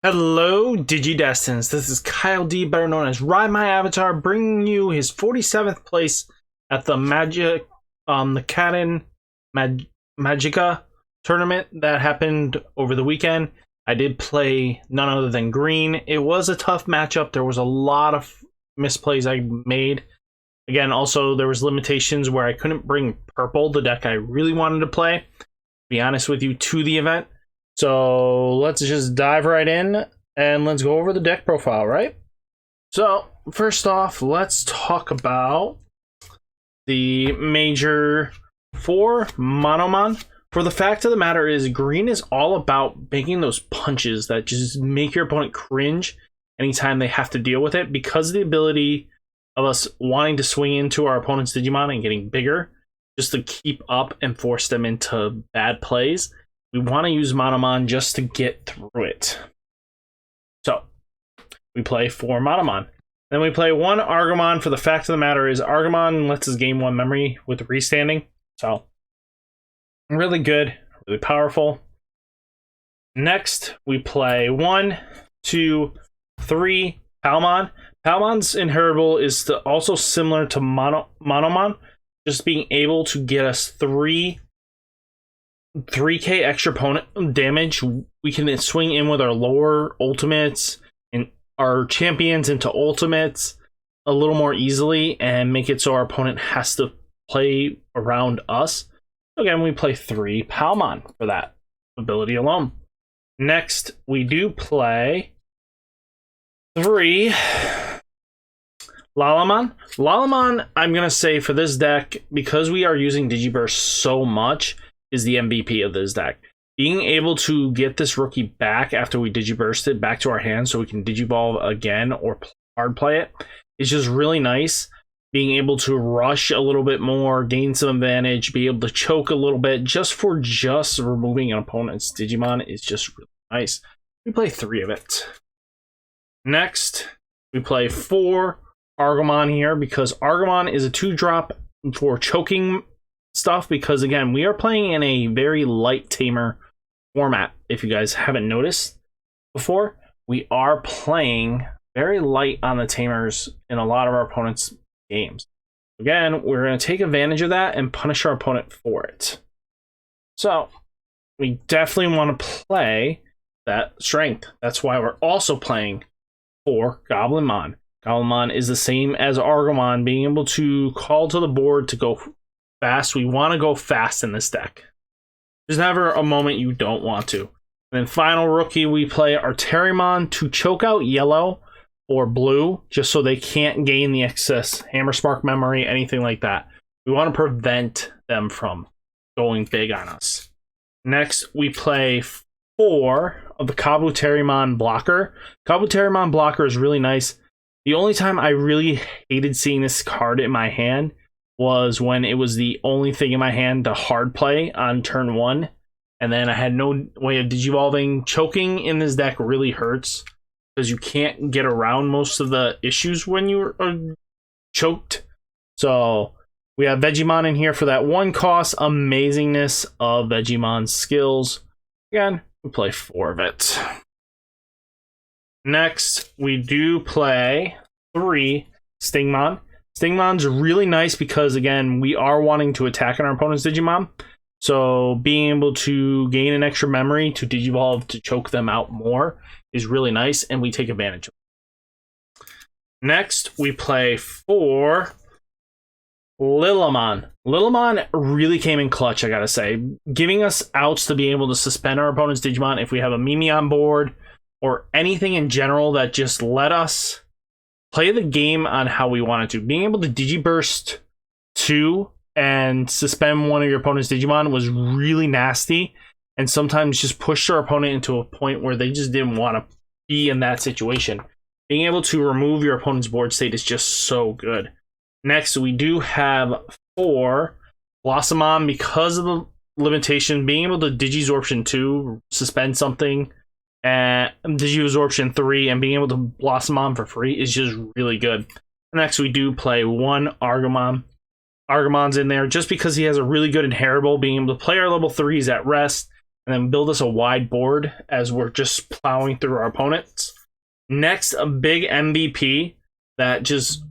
Hello, Digidestins. This is Kyle D, better known as Ridemyavatar, bringing you his 47th place at the Magica tournament that happened over the weekend. I did play none other than Green. It was a tough matchup. There was a lot of misplays I made. Again, also there was limitations where I couldn't bring Purple, the deck I really wanted to play, to be honest with you, to the event. So let's just dive right in and let's go over the deck profile, right? So first off, let's talk about the major 4 Monomon. For the fact of the matter is, Green is all about making those punches that just make your opponent cringe anytime they have to deal with it, because of the ability of us wanting to swing into our opponent's Digimon and getting bigger just to keep up and force them into bad plays. We want to use Monomon just to get through it. So, we play 4 Monomon. Then we play 1 Argomon. For the fact of the matter is, Argomon lets us gain 1 memory with restanding. So, really good, really powerful. Next, we play 1, 2, 3 Palmon. Palmon's inheritable is also similar to Monomon, just being able to get us 3k extra opponent damage. We can swing in with our lower ultimates and our champions into ultimates a little more easily and make it so our opponent has to play around us. Again, we play 3 Palmon for that ability alone. Next, we do play 3 Lalamon. Lalamon, I'm going to say for this deck, because we are using Digiburst so much, is the MVP of this deck. Being able to get this rookie back after we Digiburst it back to our hand so we can Digivolve again or hard play it is just really nice. Being able to rush a little bit more, gain some advantage, be able to choke a little bit just for removing an opponent's Digimon is just really nice. We play 3 of it. Next, we play 4 Argomon here, because Argomon is a 2-drop for choking stuff, because again, we are playing in a very light tamer format. If you guys haven't noticed before, we are playing very light on the tamers in a lot of our opponents' games. Again, we're going to take advantage of that and punish our opponent for it. So we definitely want to play that strength. That's why we're also playing 4 Goblinmon. Goblinmon is the same as Argomon, being able to call to the board to go fast. We want to go fast in this deck. There's never a moment you don't want to. And then final rookie, we play Arterimon to choke out yellow or blue, just so they can't gain the excess Hammer Spark memory, anything like that. We want to prevent them from going big on us. Next, we play 4 of the Kabuterimon Blocker. Kabuterimon Blocker is really nice. The only time I really hated seeing this card in my hand was when it was the only thing in my hand to hard play on turn 1, and then I had no way of Digivolving. Choking in this deck really hurts, because you can't get around most of the issues when you are choked. So we have Vegemon in here for that 1 cost. Amazingness of Vegemon's skills. Again, we play 4 of it. Next, we do play 3 Stingmon. Stingmon's really nice because, again, we are wanting to attack on our opponent's Digimon. So being able to gain an extra memory to Digivolve to choke them out more is really nice, and we take advantage of it. Next, we play 4 Lilimon. Lilimon really came in clutch, I gotta say. Giving us outs to be able to suspend our opponent's Digimon if we have a Mimi on board, or anything in general that just let us play the game on how we wanted to. Being able to Digiburst 2 and suspend one of your opponent's Digimon was really nasty, and sometimes just pushed our opponent into a point where they just didn't want to be in that situation. Being able to remove your opponent's board state is just so good. Next, we do have 4 Blossomon. Because of the limitation, being able to Digisorption 2, suspend something, and Digisorption 3, and being able to Blossomon for free is just really good. Next, we do play 1 Argomon. Argomon's in there just because he has a really good inheritable, being able to play our level 3s at rest and then build us a wide board as we're just plowing through our opponents. Next, a big MVP that just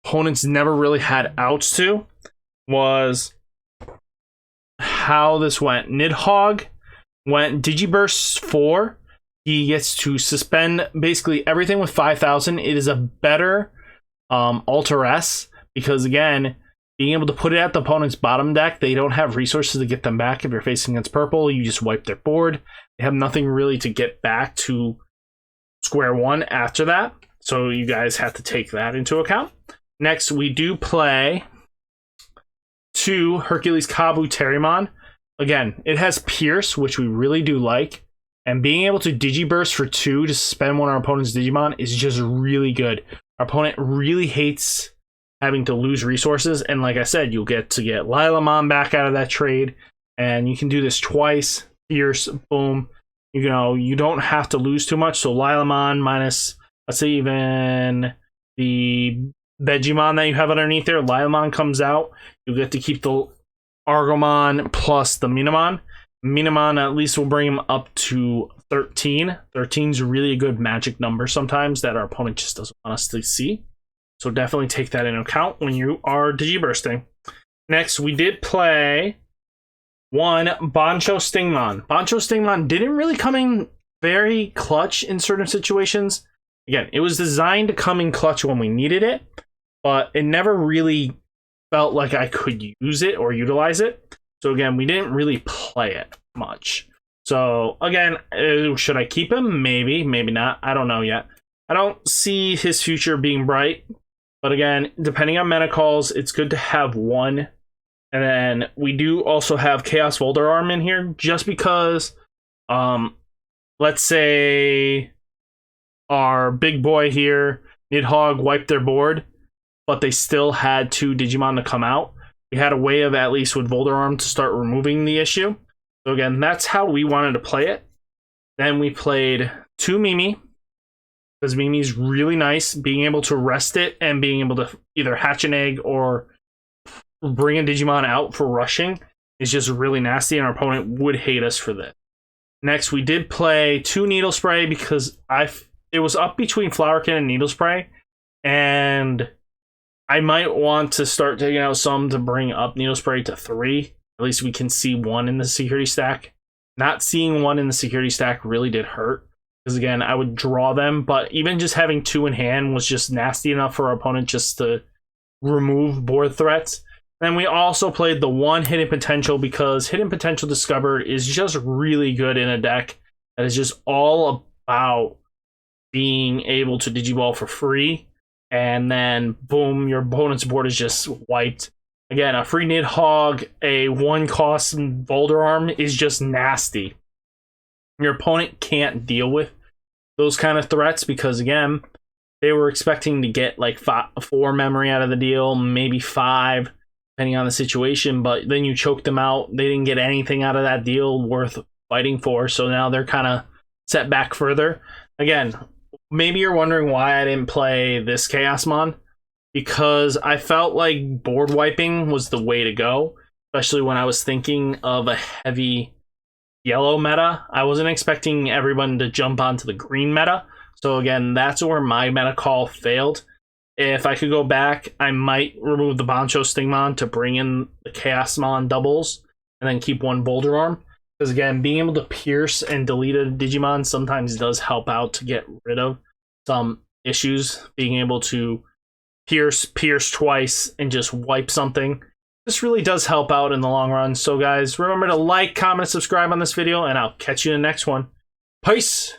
opponents never really had outs to was how this went. Nidhogg went Digiburst 4. He gets to suspend basically everything with 5,000. It is a better Alter S because, again, being able to put it at the opponent's bottom deck, they don't have resources to get them back. If you're facing against purple, you just wipe their board. They have nothing really to get back to square one after that. So you guys have to take that into account. Next, we do play 2 Hercules Kabuterimon. Again, it has Pierce, which we really do like. And being able to Digiburst for 2 to suspend one of our opponent's Digimon is just really good. Our opponent really hates having to lose resources. And like I said, you'll get to get Lilamon back out of that trade. And you can do this twice. Pierce, boom. You know, you don't have to lose too much. So Lilamon minus, let's say even the Digimon that you have underneath there. Lilamon comes out. You get to keep the Argomon plus the Minamon. Minamon at least will bring him up to 13. 13 is really a good magic number sometimes that our opponent just doesn't want us to see. So definitely take that into account when you are Digibursting. Next, we did play 1 Bancho Stingmon. Bancho Stingmon didn't really come in very clutch in certain situations. Again, it was designed to come in clutch when we needed it, but it never really felt like I could use it or utilize it. So again, we didn't really play it much. So again, should I keep him? Maybe, maybe not. I don't know yet. I don't see his future being bright. But again, depending on meta calls, it's good to have 1. And then we do also have Chaos Volderarm in here just because, let's say our big boy here, Nidhogg, wiped their board, but they still had 2 Digimon to come out. We had a way of, at least with Volderarm, to start removing the issue. So again, that's how we wanted to play it. Then we played 2 Mimi, because Mimi's really nice. Being able to rest it and being able to either hatch an egg or bring a Digimon out for rushing is just really nasty, and our opponent would hate us for this. Next, we did play 2 Needle Spray because it was up between Flowerkin and Needle Spray, and I might want to start taking out some to bring up Needle Spray to 3. At least we can see 1 in the security stack. Not seeing 1 in the security stack really did hurt. Because again, I would draw them, but even just having 2 in hand was just nasty enough for our opponent just to remove board threats. Then we also played the 1 Hidden Potential because Hidden Potential Discovered is just really good in a deck that is just all about being able to Digiball for free. And then, boom, your opponent's board is just wiped. Again, a free Nidhogg, a 1-cost Volderarm is just nasty. Your opponent can't deal with those kind of threats because, again, they were expecting to get like 4 memory out of the deal, maybe 5, depending on the situation, but then you choked them out. They didn't get anything out of that deal worth fighting for, so now they're kind of set back further. Again, maybe you're wondering why I didn't play this Chaosmon, because I felt like board wiping was the way to go, especially when I was thinking of a heavy yellow meta. I wasn't expecting everyone to jump onto the green meta. So again, that's where my meta call failed. If I could go back, I might remove the Bancho Stingmon to bring in the Chaosmon doubles and then keep 1 Boulder Arm. Because again, being able to pierce and delete a Digimon sometimes does help out to get rid of some issues. Being able to pierce twice and just wipe something. This really does help out in the long run. So guys, remember to like, comment, and subscribe on this video, and I'll catch you in the next one. Peace!